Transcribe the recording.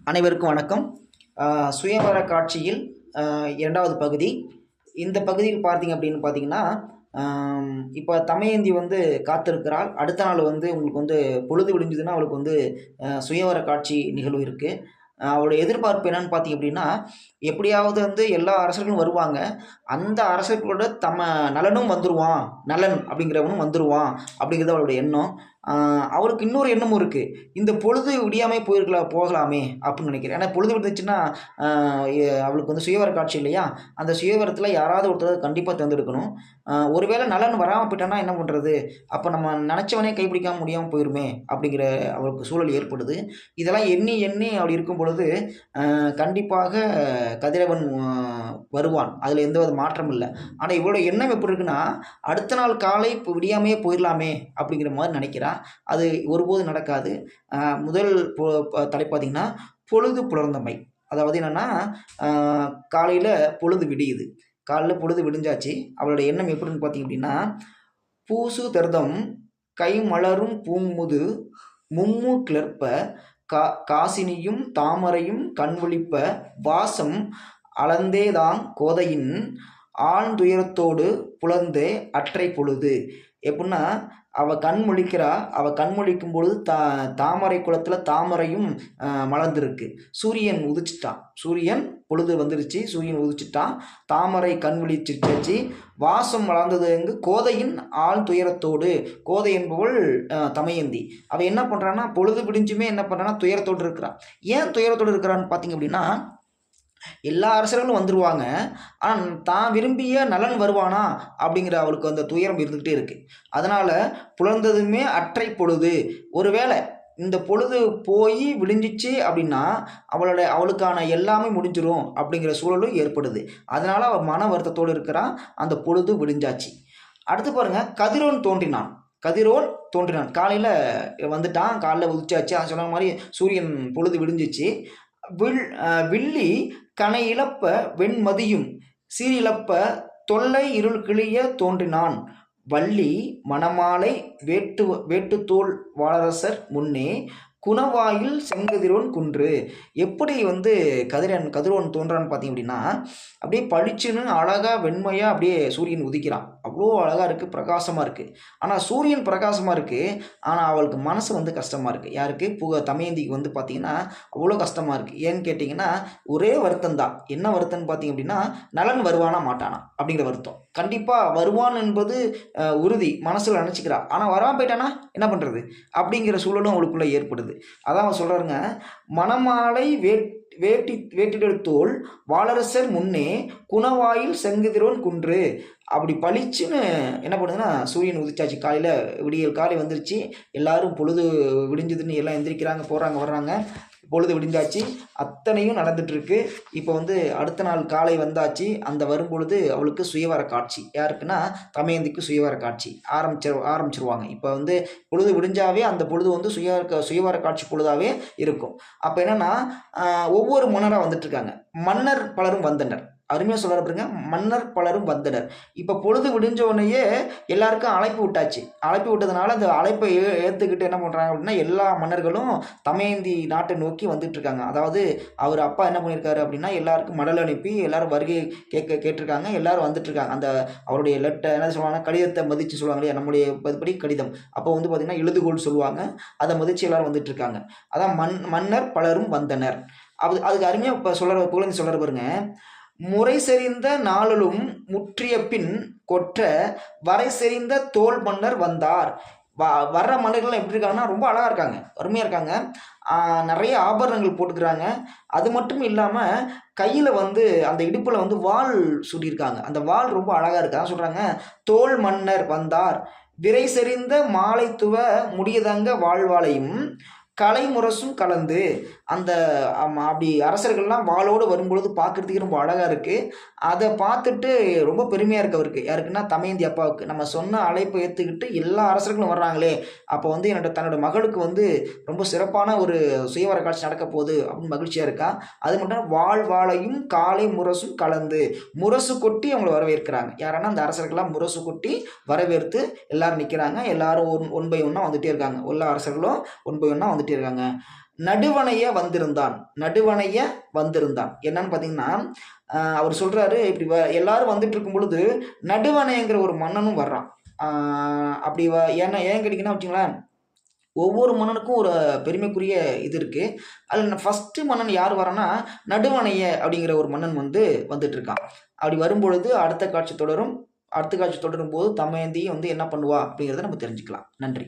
அனைவருக்கும் வணக்கம். சுயவர காட்சியில் இரண்டாவது பகுதி. இந்த பகுதியில் பார்த்தீங்க அப்படின்னு பார்த்தீங்கன்னா, இப்போ தமயந்தி வந்து காத்திருக்கிறாள். அடுத்த நாள் வந்து உங்களுக்கு வந்து பொழுது விடிஞ்சதுன்னா அவளுக்கு வந்து சுயவர காட்சி நிகழ்வு இருக்குது. அவளுடைய எதிர்பார்ப்பு என்னன்னு பார்த்தீங்க அப்படின்னா, எப்படியாவது வந்து எல்லா அரசர்களும் வருவாங்க. அந்த அரசர்களோட நலனும் வந்துருவான். நலன் அப்படிங்கிறவனும் வந்துருவான் அப்படிங்கிறது அவளுடைய எண்ணம். அவளுக்கு இன்னொரு எண்ணமும் இருக்குது. இந்த பொழுது விடியாமல் போகலாமே அப்படின்னு நினைக்கிறேன். ஏன்னா பொழுது விடுச்சுன்னா அவளுக்கு வந்து சுயவர காட்சி இல்லையா? அந்த சுயவரத்தில் யாராவது ஒருத்தர் கண்டிப்பாக தேர்ந்தெடுக்கணும். ஒருவேளை நலன் வராமல் போயிட்டான்னா என்ன பண்ணுறது? அப்போ நம்ம நினச்சவனே கைப்பிடிக்காமல் முடியாமல் போயிருமே அப்படிங்கிற அவளுக்கு சூழல் ஏற்படுது. இதெல்லாம் எண்ணி எண்ணி அப்படி இருக்கும் பொழுது கண்டிப்பாக கதிரவன் வருவான். அதில் எந்த ஒரு மாற்றம் இல்லை. ஆனால் இவளோட எண்ணம் எப்படி இருக்குன்னா, அடுத்த நாள் காலை இப்போ விடியாமையே போயிடலாமே அப்படிங்கிற மாதிரி நினைக்கிறா. அது ஒருபோதும் நடக்காது. முதல் தலைப்பு பார்த்தீங்கன்னா, பொழுது புலர்ந்தமை. அதாவது என்னென்னா, காலையில் பொழுது விடியுது. காலைல பொழுது விடிஞ்சாச்சு. அவளோட எண்ணம் எப்படின்னு பார்த்தீங்க அப்படின்னா, பூசு தர்தம் கை மலரும் பூமுது மும்மு கிளர்ப்ப காசினியும் தாமரையும் கண்விழிப்ப வாசம் அளந்தேதான் கோதையின் ஆழ்ந்துயரத்தோடு புலர்ந்தே அற்றை பொழுது. எப்படின்னா, அவள் கண் முழிக்கிறா. அவள் கண் முழிக்கும் பொழுது தாமரை குளத்தில் தாமரையும் மலர்ந்துருக்கு. சூரியன் உதிச்சிட்டான். சூரியன் பொழுது வந்துருச்சு. சூரியன் உதிச்சிட்டான். தாமரை கண் விழிச்சிருச்சாச்சு. வாசம் வளர்ந்தது எங்கு கோதையின் ஆள் துயரத்தோடு. கோதை என்பவள் தமயந்தி. அவள் என்ன பண்ணுறான்னா, பொழுது விடிஞ்சுமே என்ன பண்ணுறான்னா துயரத்தோடு இருக்கிறான். ஏன் துயரத்தோடு இருக்கிறான்னு பார்த்தீங்க அப்படின்னா, எல்லா அரசர்களும் வந்துடுவாங்க. ஆனால் தான் விரும்பிய நலன் வருவானா அப்படிங்கிற அவளுக்கு அந்த துயரம் இருந்துக்கிட்டே இருக்குது. அதனால் புலர்ந்ததுமே அற்றை பொழுது. ஒருவேளை இந்த பொழுது போய் விடிஞ்சிச்சு அப்படின்னா அவளுக்கான எல்லாமே முடிஞ்சிடும் அப்படிங்கிற சூழலும் ஏற்படுது. அதனால் அவள் மன வருத்தத்தோடு இருக்கிறான். அந்த பொழுது விடிஞ்சாச்சு. அடுத்து பாருங்கள், கதிரோன் தோன்றினான். காலையில் வந்துட்டான். காலையில் உதிச்சாச்சு. அது சொன்ன மாதிரி சூரியன் பொழுது விடிஞ்சிச்சு. வில்லி கனை இழப்ப வெண்மதியும் சீரிழப்ப தொல்லை இருள் கிளிய தோன்றினான். வள்ளி மணமாலை வேட்டுத்தோல் வாளரசர் முன்னே குணவாயில் செங்கதிரோன் குன்று. எப்படி வந்து கதிரோன் தோன்றான்னு பார்த்தீங்க அப்படின்னா, அப்படியே பளிச்சுன்னு அழகாக வெண்மையாக அப்படியே சூரியன் உதிக்கிறான். அவ்வளோ அழகாக இருக்குது, பிரகாசமாக இருக்குது. ஆனால் சூரியன் பிரகாசமாக இருக்குது. ஆனால் அவளுக்கு மனசு வந்து கஷ்டமாக இருக்குது. யாருக்கு? தமயந்திக்கு வந்து பார்த்திங்கன்னா அவ்வளோ கஷ்டமாக இருக்குது. ஏன்னு கேட்டிங்கன்னா, ஒரே வருத்தம் தான். என்ன வருத்தம்னு பார்த்தீங்க அப்படின்னா, நலன் வருவானா மாட்டானா அப்படிங்கிற வருத்தம். கண்டிப்பாக வருவான் என்பது உறுதி, மனசில் நினச்சிக்கிறா. ஆனால் வராமல் போயிட்டானா என்ன பண்ணுறது அப்படிங்கிற சூழலும் அவளுக்குள்ளே ஏற்படுது. அதான் அவன் சொல்கிறாருங்க, மணமாலை வேட்டிடத்தோல் வாளரசர் முன்னே குணவாயில் செங்குதிரோன் குன்று. அப்படி பளிச்சுன்னு என்ன பண்ணுதுன்னா, சூரியன் உதிச்சாச்சு. விடியல் காலை வந்துருச்சு. எல்லாரும் பொழுது விடிஞ்சதுன்னு எல்லாம் எந்திரிக்கிறாங்க, போகிறாங்க, வர்றாங்க. பொழுது விடிஞ்சாச்சு. அத்தனையும் நடந்துட்டுருக்கு. இப்போ வந்து அடுத்த நாள் காலை வந்தாச்சு. அந்த வரும்பொழுது அவளுக்கு சுயவர காட்சி. யாருக்குன்னா தமயந்திக்கு சுயவர காட்சி ஆரம்பிச்சிருவாங்க. இப்போ வந்து பொழுது விடிஞ்சாவே அந்த பொழுது வந்து சுயவர காட்சி பொழுதாவே இருக்கும். அப்போ என்னென்னா, ஒவ்வொரு மன்னராக வந்துட்டுருக்காங்க. மன்னர் பலரும் வந்தனர். அருமையாக சொல்கிற பாருங்க, மன்னர் பலரும் வந்தனர். இப்போ பொழுது விடிஞ்ச உடனேயே எல்லாருக்கும் அழைப்பு விட்டாச்சு. அழைப்பு விட்டதுனால அந்த அழைப்பை ஏற்றுக்கிட்டு என்ன பண்ணுறாங்க அப்படின்னா, எல்லா மன்னர்களும் தமயந்தி நாட்டை நோக்கி வந்துட்டு இருக்காங்க. அதாவது அவர் அப்பா என்ன பண்ணியிருக்காரு அப்படின்னா, எல்லாருக்கும் மடல் அனுப்பி எல்லாரும் வருகை கேட்டிருக்காங்க. எல்லாரும் வந்துட்டு இருக்காங்க. அந்த அவருடைய லெட்டர் என்ன சொல்லுவாங்கன்னா, கடிதத்தை மதித்து சொல்லுவாங்க இல்லையா, நம்முடைய படி கடிதம். அப்போ வந்து பார்த்திங்கன்னா எழுதுகோள் சொல்லுவாங்க. அதை மதித்து எல்லாரும் வந்துட்டு இருக்காங்க. அதான் மன்னர் பலரும் வந்தனர். அதுக்கு அருமையாக இப்போ புகழ்ந்து சொல்கிற பாருங்க, முறை செறிந்த நாளிலும் முற்றிய பின் கொற்ற வரை செறிந்த தோல் மன்னர் வந்தார். வர்ற மன்னர்கள்லாம் எப்படி இருக்காங்கன்னா, ரொம்ப அழகாக இருக்காங்க, அருமையாக இருக்காங்க. நிறைய ஆபரணங்கள் போட்டுக்கிறாங்க. அது மட்டும் இல்லாமல் கையில் வந்து அந்த இடுப்பில் வந்து வாள் சுட்டியிருக்காங்க. அந்த வாள் ரொம்ப அழகாக இருக்கு. அதான் சொல்கிறாங்க, தோல் மன்னர் வந்தார் விரை செறிந்த மாலைத்துவ முடியதங்க வாழ்வாளையும் கலைமுரசும் கலந்து. அந்த அப்படி அரசர்கள்லாம் வாளோடு வரும்பொழுது பார்க்குறதுக்கு ரொம்ப அழகாக இருக்குது. அதை பார்த்துட்டு ரொம்ப பெருமையாக இருக்குது அவருக்கு. யாருக்குன்னா தமயந்தி அப்பாவுக்கு. நம்ம சொன்ன அழைப்பை ஏற்றுக்கிட்டு எல்லா அரசர்களும் வர்றாங்களே, அப்போ வந்து தன்னோட மகளுக்கு வந்து ரொம்ப சிறப்பான ஒரு சுயவர காட்சி நடக்க போகுது அப்படின்னு மகிழ்ச்சியாக இருக்கா. அது மட்டும் வாழையும் காலை முரசும் கலந்து முரசு கொட்டி அவங்கள வரவேற்கிறாங்க. யாரன்னா அந்த அரசர்கள்லாம் முரசு கொட்டி வரவேற்று எல்லாரும் நிற்கிறாங்க. எல்லாரும் ஒன் பை ஒன்னாக வந்துகிட்டே இருக்காங்க. எல்லா அரசர்களும் ஒன் பை ஒன்னாக வந்துகிட்டே இருக்காங்க. நடுவணைய வந்திருந்தான். நடுவணைய வந்திருந்தான். என்னன்னு பார்த்தீங்கன்னா, அவர் சொல்றாரு, இப்படி எல்லாரும் வந்துட்டு இருக்கும் பொழுது, நடுவணையங்கிற ஒரு மன்னனும் வர்றான். ஆ அப்படி ஏன்னா ஏன் கேட்டீங்கன்னா வச்சுக்கங்களேன், ஒவ்வொரு மன்னனுக்கும் ஒரு பெருமைக்குரிய இது இருக்கு. அதில ஃபர்ஸ்ட்டு மன்னன் யார் வரான்னா, நடுவணைய அப்படிங்கிற ஒரு மன்னன் வந்துட்டு இருக்கான். அப்படி வரும்பொழுது அடுத்த காட்சி தொடரும். அடுத்த காட்சி தொடரும்போது தமயந்தியும் என்ன பண்ணுவா அப்படிங்கிறத நம்ம தெரிஞ்சுக்கலாம். நன்றி.